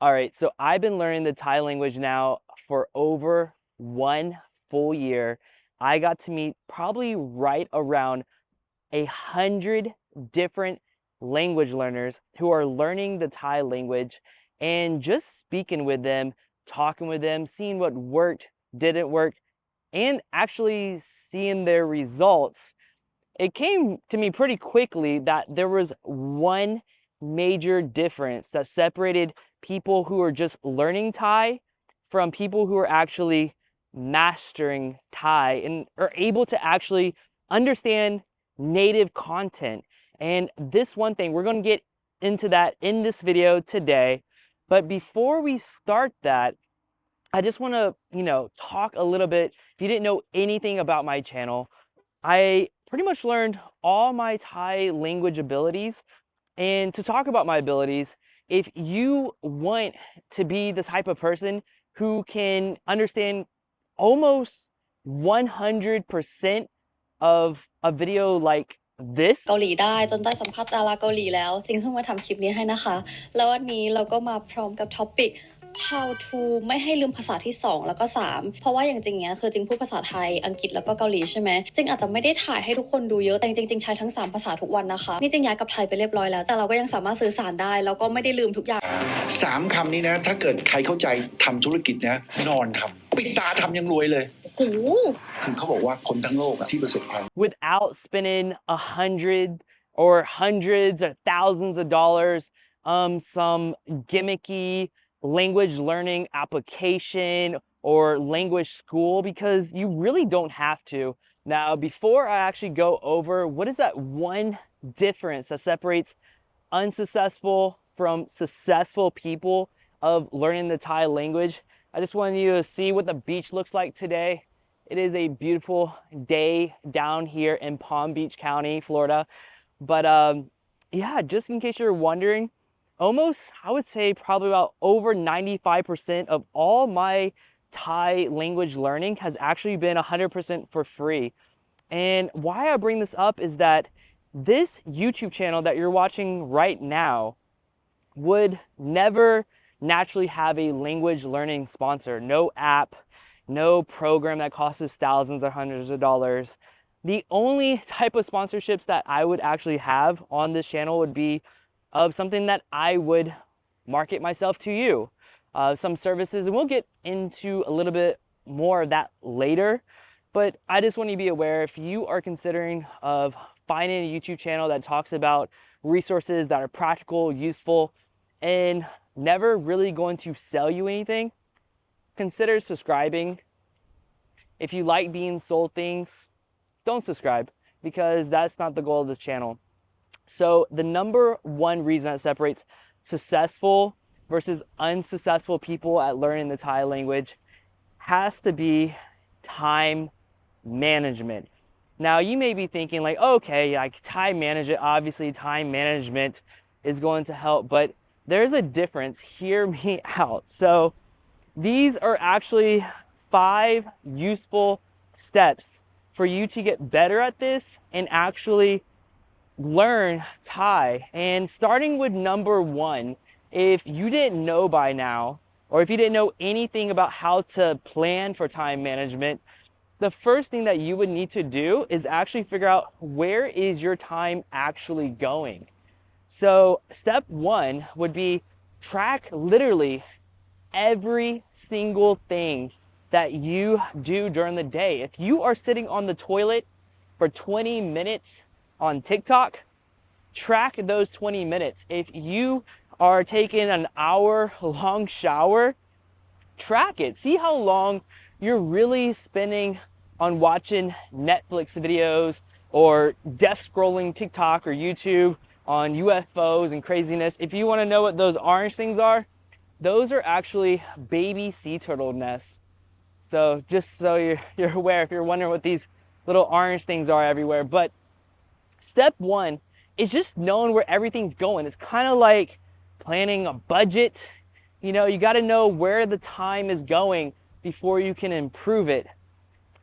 All right, so I've been learning the Thai language now for over 1 full year. I got to meet probably right around 100 different language learners who are learning the Thai language and just speaking with them, talking with them, seeing what worked, didn't work, and actually seeing their results. It came to me pretty quickly that there was one major difference that separated people who are just learning Thai from people who are actually mastering Thai and are able to actually understand native content. And this one thing, we're going to get into that in this video today. But before we start that, I just want to, talk a little bit. If you didn't know anything about my channel, I pretty much learned all my Thai language abilities. And to talk about my abilities, if you want to be the type of person who can understand almost 100% of a video like this เกาหลีได้จนได้สัมภาษณ์ดาราเกาหลีแล้วจริงเพิ่งมาทำคลิปนี้ให้นะคะแล้ววันนี้เราก็มาพร้อมกับท็อปิก how to ไม่ให้ลืมภาษาที่2แล้วก็3เพราะว่าอย่างจริงเนี้ยคือจริงพูดภาษาไทยอังกฤษแล้วก็เกาหลีใช่ไหมจริงอาจจะไม่ได้ถ่ายให้ทุกคนดูเยอะแต่จริงใช้ทั้ง3ภาษาทุกวันนะคะนี่จริงย้ายกับไทยไปเรียบร้อยแล้วแต่เราก็ยังสามารถสื่อสารได้แล้วก็ไม่ได้ลืมทุกอย่าง3 คำนี้นะถ้าเกิดใครเข้าใจทำธุรกิจนะนอนทำปิดตาทำยังรวยเลยโอ้โหคือเขาบอกว่าคนทั้งโลกที่ประสบความ without spending 100 or hundreds or thousands of dollars some gimmicky language learning application or language school, because you really don't have to. Now, before I actually go over what is that one difference that separates unsuccessful from successful people of learning the Thai language, I just wanted you to see what the beach looks like today. It is a beautiful day down here in Palm Beach County, Florida. But yeah, just in case you're wondering, almost, I would say probably about over 95% of all my Thai language learning has actually been 100% for free. And why I bring this up is that this YouTube channel that you're watching right now would never naturally have a language learning sponsor. No app, no program that costs us thousands or hundreds of dollars. The only type of sponsorships that I would actually have on this channel would be of something that I would market myself to you. Some services, and we'll get into a little bit more of that later. But I just want you to be aware, if you are considering of finding a YouTube channel that talks about resources that are practical, useful, and never really going to sell you anything, consider subscribing. If you like being sold things, don't subscribe, because that's not the goal of this channel. So the number one reason that separates successful versus unsuccessful people at learning the Thai language has to be time management. Now you may be thinking like, okay, like time management, obviously time management is going to help, but there's a difference. Hear me out. So these are actually 5 useful steps for you to get better at this and actually learn Thai. And starting with number 1, if you didn't know by now, or if you didn't know anything about how to plan for time management, the first thing that you would need to do is actually figure out where is your time actually going. So step 1 would be track literally every single thing that you do during the day. If you are sitting on the toilet for 20 minutes on TikTok, track those 20 minutes. If you are taking an hour-long shower, track it. See how long you're really spending on watching Netflix videos or death scrolling TikTok or YouTube on UFOs and craziness. If you want to know what those orange things are, those are actually baby sea turtle nests. So just so you're aware, if you're wondering what these little orange things are everywhere. But step 1 is just knowing where everything's going. It's kind of like planning a budget. You know, you got to know where the time is going before you can improve it.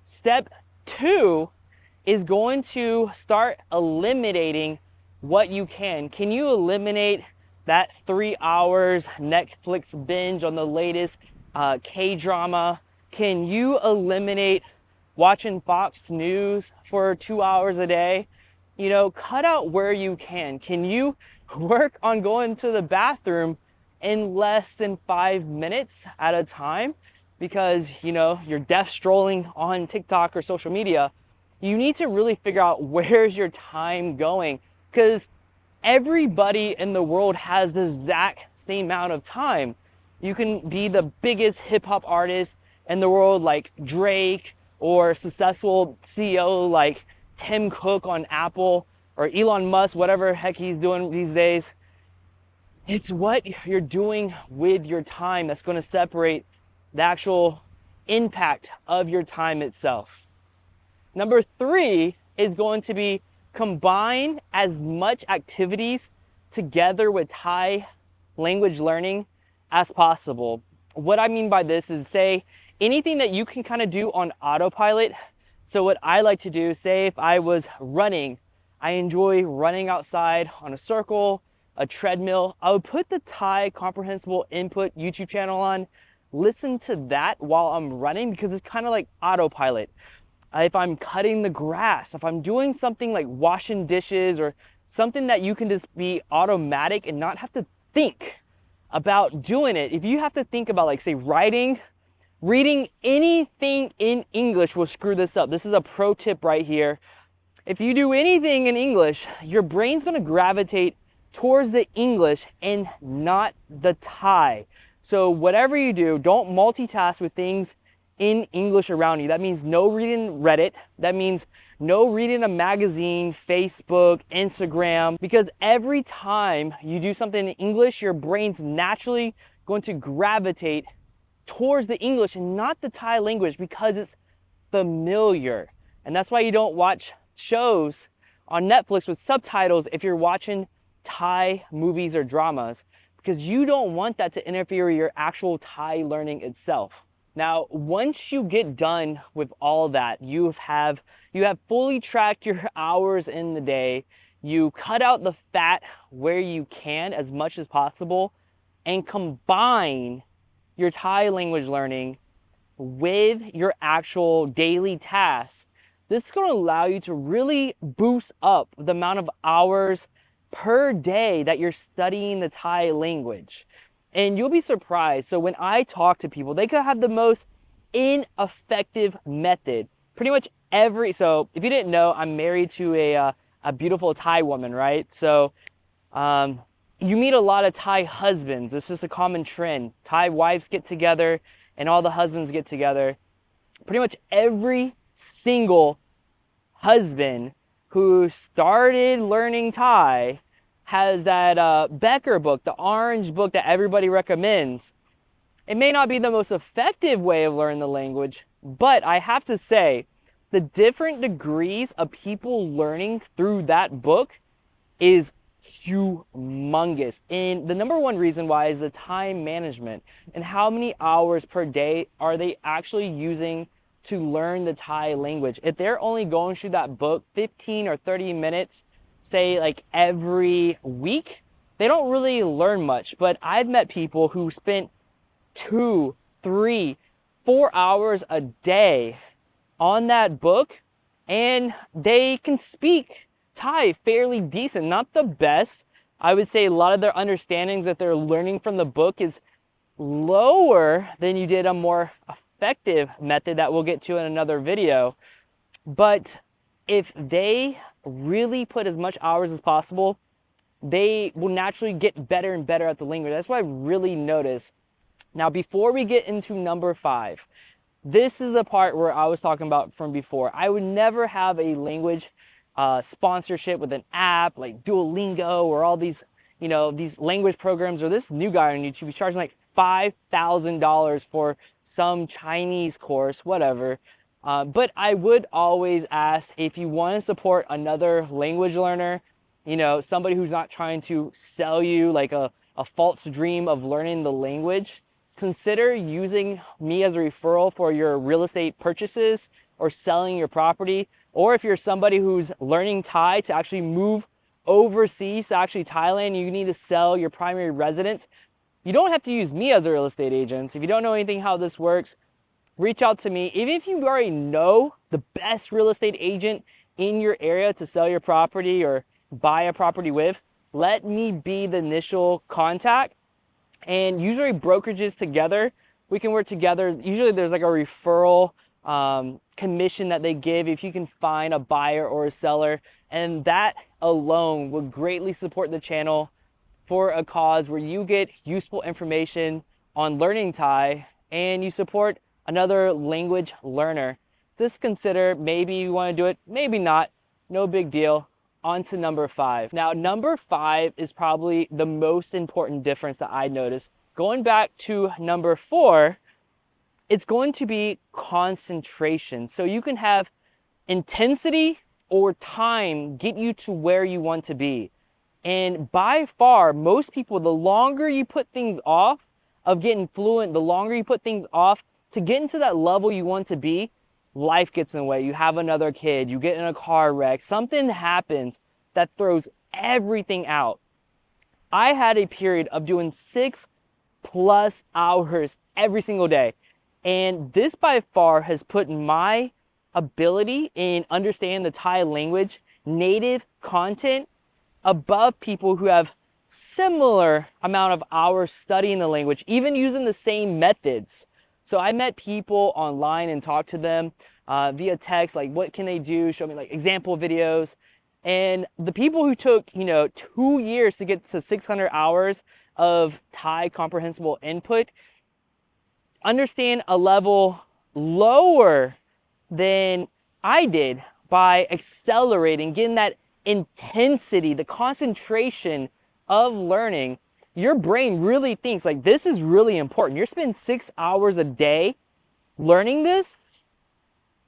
Step 2 is going to start eliminating what you can. Can you eliminate that 3 hours Netflix binge on the latest K-drama? Can you eliminate watching Fox News for 2 hours a day? You know, cut out where you can. Can you work on going to the bathroom in less than 5 minutes at a time? Because, you know, you're deaf strolling on TikTok or social media. You need to really figure out where's your time going, because everybody in the world has the exact same amount of time. You can be the biggest hip hop artist in the world like Drake, or successful CEO like Tim Cook on Apple, or Elon Musk, whatever heck he's doing these days. It's what you're doing with your time that's going to separate the actual impact of your time itself. Number 3 is going to be combine as much activities together with Thai language learning as possible. What I mean by this is, say, anything that you can kind of do on autopilot. So what I like to do, say if I was running, I enjoy running outside on a circle, a treadmill, I would put the Thai comprehensible input YouTube channel on, listen to that while I'm running, because it's kind of like autopilot. If I'm cutting the grass, if I'm doing something like washing dishes, or something that you can just be automatic and not have to think about doing it. If you have to think about, like, say, writing, reading anything in English will screw this up. This is a pro tip right here. If you do anything in English, your brain's going to gravitate towards the English and not the Thai. So whatever you do, don't multitask with things in English around you. That means no reading Reddit. That means no reading a magazine, Facebook, Instagram, because every time you do something in English, your brain's naturally going to gravitate towards the English and not the Thai language, because it's familiar. And that's why you don't watch shows on Netflix with subtitles if you're watching Thai movies or dramas, because you don't want that to interfere with your actual Thai learning itself. Now, once you get done with all that, you have fully tracked your hours in the day, you cut out the fat where you can as much as possible, and combine your Thai language learning with your actual daily tasks. This is going to allow you to really boost up the amount of hours per day that you're studying the Thai language. And you'll be surprised. So when I talk to people, they could have the most ineffective method. Pretty much so if you didn't know, I'm married to a beautiful Thai woman, right? So you meet a lot of Thai husbands. This is a common trend. Thai wives get together and all the husbands get together. Pretty much every single husband who started learning Thai has that Becker book, the orange book that everybody recommends. It may not be the most effective way of learning the language, but I have to say, the different degrees of people learning through that book is humongous. And the number one reason why is the time management, and how many hours per day are they actually using to learn the Thai language. If they're only going through that book 15 or 30 minutes, say like every week, they don't really learn much. But I've met people who spent 2, 3, 4 hours a day on that book, and they can speak Thai fairly decent, not the best. I would say a lot of their understandings that they're learning from the book is lower than you did a more effective method that we'll get to in another video. But if they really put as much hours as possible, they will naturally get better and better at the language. That's what I've really noticed. Now, before we get into number 5, this is the part where I was talking about from before. I would never have a language sponsorship with an app like Duolingo or all these, these language programs, or this new guy on YouTube. He's charging like $5,000 for some Chinese course, whatever. But I would always ask, if you want to support another language learner, somebody who's not trying to sell you like a false dream of learning the language, consider using me as a referral for your real estate purchases or selling your property. Or if you're somebody who's learning Thai to actually move overseas to actually Thailand, you need to sell your primary residence, you don't have to use me as a real estate agent. If you don't know anything how this works, reach out to me. Even if you already know the best real estate agent in your area to sell your property or buy a property with, let me be the initial contact. And usually brokerages together, we can work together. Usually there's like a referral commission that they give if you can find a buyer or a seller. And that alone will greatly support the channel for a cause where you get useful information on learning Thai and you support another language learner. Just consider, maybe you want to do it, maybe not, no big deal. On to number 5. Now, number 5 is probably the most important difference that I noticed. Going back to number 4, it's going to be concentration. So you can have intensity or time get you to where you want to be. And by far, most people, the longer you put things off of getting fluent, the longer you put things off to get into that level you want to be, life gets in the way. You have another kid, you get in a car wreck, something happens that throws everything out. I had a period of doing 6+ hours every single day. And this by far has put my ability in understanding the Thai language, native content, above people who have similar amount of hours studying the language, even using the same methods. So I met people online and talked to them via text, like what can they do? Show me like example videos. And the people who took, 2 years to get to 600 hours of Thai comprehensible input understand a level lower than I did by accelerating, getting that intensity, the concentration of learning. Your brain really thinks like this is really important. You're spending 6 hours a day learning this.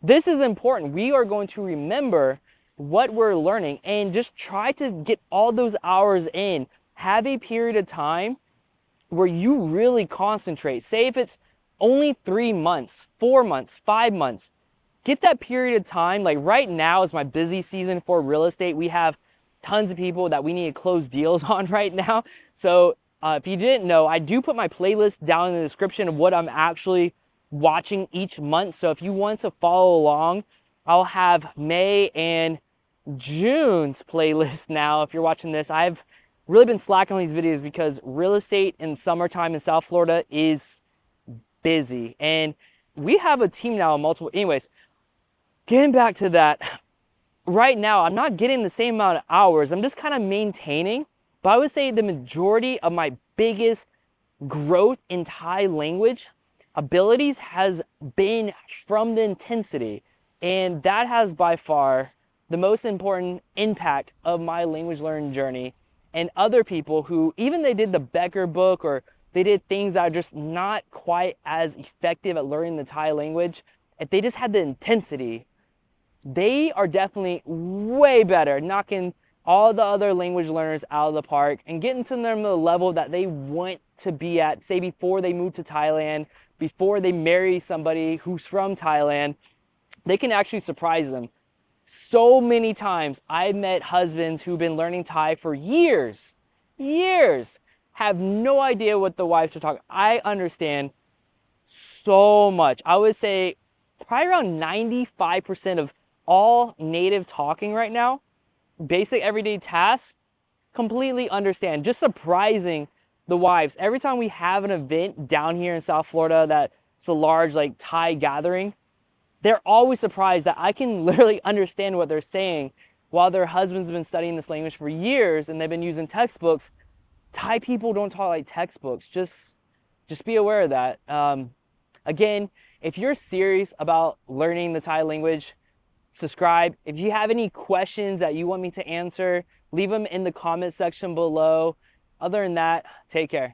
This is important. We are going to remember what we're learning and just try to get all those hours in. Have a period of time where you really concentrate. Say if it's only 3 months, 4 months, 5 months, get that period of time. Like right now is my busy season for real estate. We have tons of people that we need to close deals on right now. So if you didn't know, I do put my playlist down in the description of what I'm actually watching each month. So if you want to follow along, I'll have May and June's playlist now. If you're watching this, I've really been slacking on these videos because real estate in summertime in South Florida is busy. And we have a team now of multiple, anyways, getting back to that, right now, I'm not getting the same amount of hours. I'm just kind of maintaining, but I would say the majority of my biggest growth in Thai language abilities has been from the intensity. And that has by far the most important impact of my language learning journey. And other people who, even they did the Becker book or they did things that are just not quite as effective at learning the Thai language, if they just had the intensity, they are definitely way better, knocking all the other language learners out of the park and getting to them the level that they want to be at, say before they move to Thailand, before they marry somebody who's from Thailand. They can actually surprise them. So many times I've met husbands who've been learning Thai for years, have no idea what the wives are talking. I understand so much. I would say probably around 95% of all native talking right now, basic everyday tasks, completely understand. Just surprising the wives. Every time we have an event down here in South Florida that's a large like Thai gathering, they're always surprised that I can literally understand what they're saying while their husbands have been studying this language for years and they've been using textbooks. Thai people don't talk like textbooks. Just be aware of that. Again, if you're serious about learning the Thai language, subscribe. If you have any questions that you want me to answer, leave them in the comment section below. Other than that, take care.